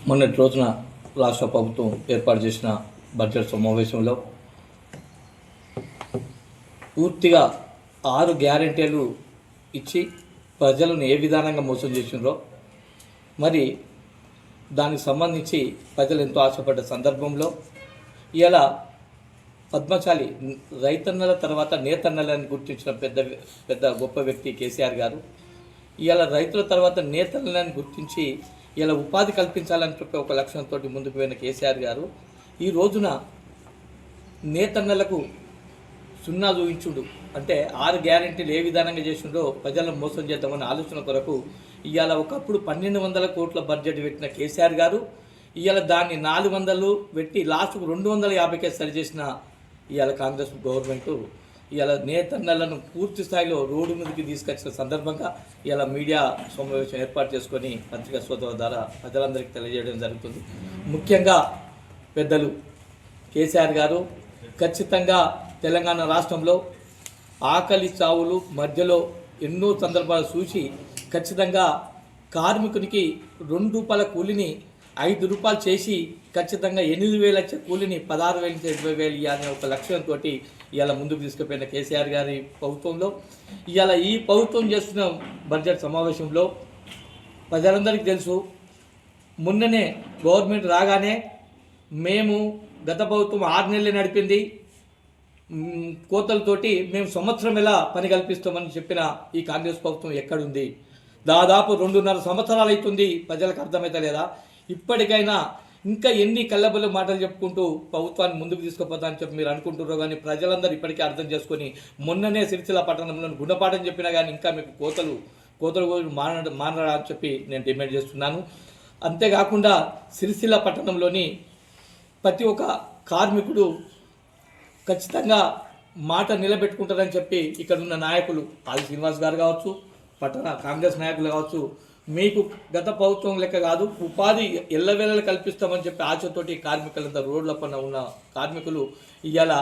మొన్నటి రోజున రాష్ట్ర ప్రభుత్వం ఏర్పాటు చేసిన బడ్జెట్ సమావేశంలో పూర్తిగా 6 గ్యారెంటీలు ఇచ్చి ప్రజలను ఏ విధానంగా మోసం చేసినారో మరి దానికి సంబంధించి ప్రజలు ఎంతో ఆశపడ్డ సందర్భంలో ఇలా పద్మశాలి రైతన్నల తర్వాత నేతన్నలని గుర్తించిన పెద్ద గొప్ప వ్యక్తి కేసీఆర్ గారు ఇలా రైతుల తర్వాత నేతన్నలని గుర్తించి ఇలా ఉపాధి కల్పించాలని చెప్పి ఒక లక్ష్యంతో ముందుకు పోయిన కేసీఆర్ గారు ఈ రోజున నేతన్నలకు సున్నా చూపించుడు అంటే 6 గ్యారెంటీలు ఏ విధానంగా చేసిండో ప్రజలను మోసం చేద్దామన్న ఆలోచన కొరకు ఇవాళ ఒకప్పుడు 1200 కోట్ల బడ్జెట్ పెట్టిన కేసీఆర్ గారు ఇవాళ దాన్ని 400 పెట్టి లాస్ట్కు 250కే సరిచేసిన ఇవాళ కాంగ్రెస్ గవర్నమెంటు ఇవాళ నేతన్నలను పూర్తి స్థాయిలో రోడ్డు మీదకి తీసుకొచ్చిన సందర్భంగా ఇవాళ మీడియా సమావేశం ఏర్పాటు చేసుకొని పత్రికా సోదరుల ద్వారా ప్రజలందరికీ తెలియజేయడం జరుగుతుంది. ముఖ్యంగా పెద్దలు కేసీఆర్ గారు ఖచ్చితంగా తెలంగాణ రాష్ట్రంలో ఆకలి చావులు మధ్యలో ఎన్నో సందర్భాలు చూసి ఖచ్చితంగా కార్మికునికి ₹2 కూలిని ₹5 చేసి ఖచ్చితంగా 8,000 వచ్చే కూలిని 16,000 నుంచి 20,000 ఇవ్వాలనే ఒక లక్ష్యంతో ఇవాళ ముందుకు తీసుకుపోయిన కేసీఆర్ గారి ప్రభుత్వంలో ఇవాళ ఈ ప్రభుత్వం చేస్తున్న బడ్జెట్ సమావేశంలో ప్రజలందరికీ తెలుసు. మొన్ననే గవర్నమెంట్ రాగానే మేము గత ప్రభుత్వం 6 నెలలు నడిపింది, కోతలతోటి మేము సంవత్సరం ఎలా పని కల్పిస్తామని చెప్పిన ఈ కాంగ్రెస్ ప్రభుత్వం ఎక్కడుంది? దాదాపు 2.5 సంవత్సరాలు అవుతుంది. ప్రజలకు అర్థమవుతలేదా? ఇప్పటికైనా ఇంకా ఎన్ని కళ్ళబొల్ల మాటలు చెప్పుకుంటూ ప్రభుత్వాన్ని ముందుకు తీసుకుపోతా అని చెప్పి మీరు అనుకుంటున్నారో కానీ ప్రజలందరూ ఇప్పటికీ అర్థం చేసుకొని మొన్ననే సిరిసిల్ల పట్టణంలో గుణపాఠం చెప్పినా కానీ ఇంకా మీకు కోతలు మానడా అని చెప్పి నేను డిమాండ్ చేస్తున్నాను. అంతేకాకుండా సిరిసిల్ల పట్టణంలోని ప్రతి ఒక్క కార్మికుడు ఖచ్చితంగా మాట నిలబెట్టుకుంటారని చెప్పి ఇక్కడ ఉన్న నాయకులు ఆది శ్రీనివాస్ గారు కావచ్చు, పట్టణ కాంగ్రెస్ నాయకులు కావచ్చు, మీకు గత ప్రభుత్వం లెక్క కాదు ఉపాధి ఎల్లవేళలు కల్పిస్తామని చెప్పి ఆశతోటి కార్మికులంతా రోడ్ల పైన ఉన్న కార్మికులు ఇవాళ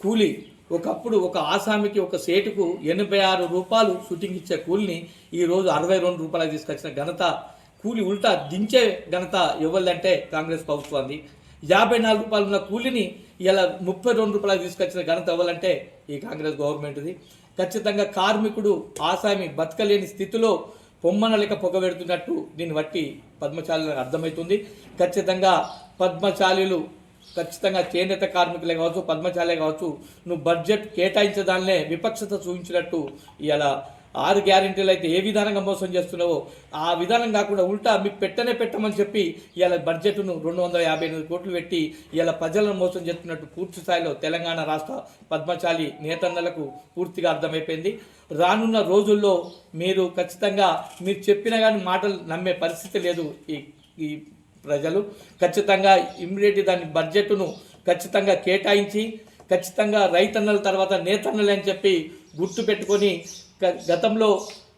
కూలి ఒకప్పుడు ఒక ఆసామికి ఒక సేటుకు ₹86 షూటింగ్ ఇచ్చే కూలిని ఈరోజు ₹62 తీసుకొచ్చిన ఘనత, కూలి ఉల్టా దించే ఘనత ఎవరిదంటే కాంగ్రెస్ ప్రభుత్వాన్ని. ₹54 ఉన్న కూలిని ఇలా ₹32 తీసుకొచ్చిన ఘనత ఎవరంటే ఈ కాంగ్రెస్ గవర్నమెంట్ది. ఖచ్చితంగా కార్మికుడు ఆసామి బతకలేని స్థితిలో పొమ్మన లెక్క పొగబెడుతున్నట్టు దీన్ని బట్టి పద్మశాలీలకు అర్థమవుతుంది. ఖచ్చితంగా పద్మశాలీలు ఖచ్చితంగా చేనేత కార్మికులే కావచ్చు, పద్మశాలే కావచ్చు, నువ్వు బడ్జెట్ కేటాయించదాన్నే విపక్షత చూపించినట్టు ఇలా 6 గ్యారెంటీలు అయితే ఏ విధానంగా మోసం చేస్తున్నావో ఆ విధానం కాకుండా ఉల్టా మీకు పెట్టమని చెప్పి ఇవాళ బడ్జెట్ను 258 కోట్లు పెట్టి ఇలా ప్రజలను మోసం చేస్తున్నట్టు పూర్తి స్థాయిలో తెలంగాణ రాష్ట్ర పద్మశాలి నేతన్నలకు పూర్తిగా అర్థమైపోయింది. రానున్న రోజుల్లో మీరు ఖచ్చితంగా మీరు చెప్పినా కానీ మాటలు నమ్మే పరిస్థితి లేదు. ఈ ప్రజలు ఖచ్చితంగా ఇమ్మీడియట్ దాని బడ్జెట్ను ఖచ్చితంగా కేటాయించి ఖచ్చితంగా రైతన్నల తర్వాత నేతన్నలు అని చెప్పి గుర్తు పెట్టుకొని గతంలో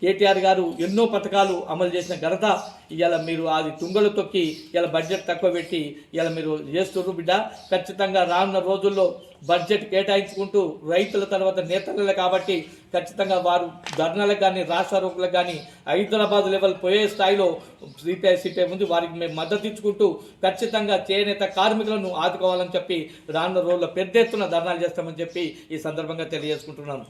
కేటీఆర్ గారు ఎన్నో పథకాలు అమలు చేసిన ఘనత ఇవాళ మీరు అది తుంగలు తొక్కి ఇలా బడ్జెట్ తక్కువ పెట్టి ఇలా మీరు చేస్తున్నారు బిడ్డ. ఖచ్చితంగా రానున్న రోజుల్లో బడ్జెట్ కేటాయించుకుంటూ రైతుల తర్వాత నేతలే కాబట్టి ఖచ్చితంగా వారు ధర్నాలకు కానీ రాష్ట్రారోకులకు కానీ హైదరాబాద్ లెవెల్ పోయే స్థాయిలో సిపిఐ ముందు వారికి మేము మద్దతు ఇచ్చుకుంటూ ఖచ్చితంగా చేనేత కార్మికులను ఆదుకోవాలని చెప్పి రానున్న రోజుల్లో పెద్ద ఎత్తున ధర్నాలు చేస్తామని చెప్పి ఈ సందర్భంగా తెలియజేసుకుంటున్నాను.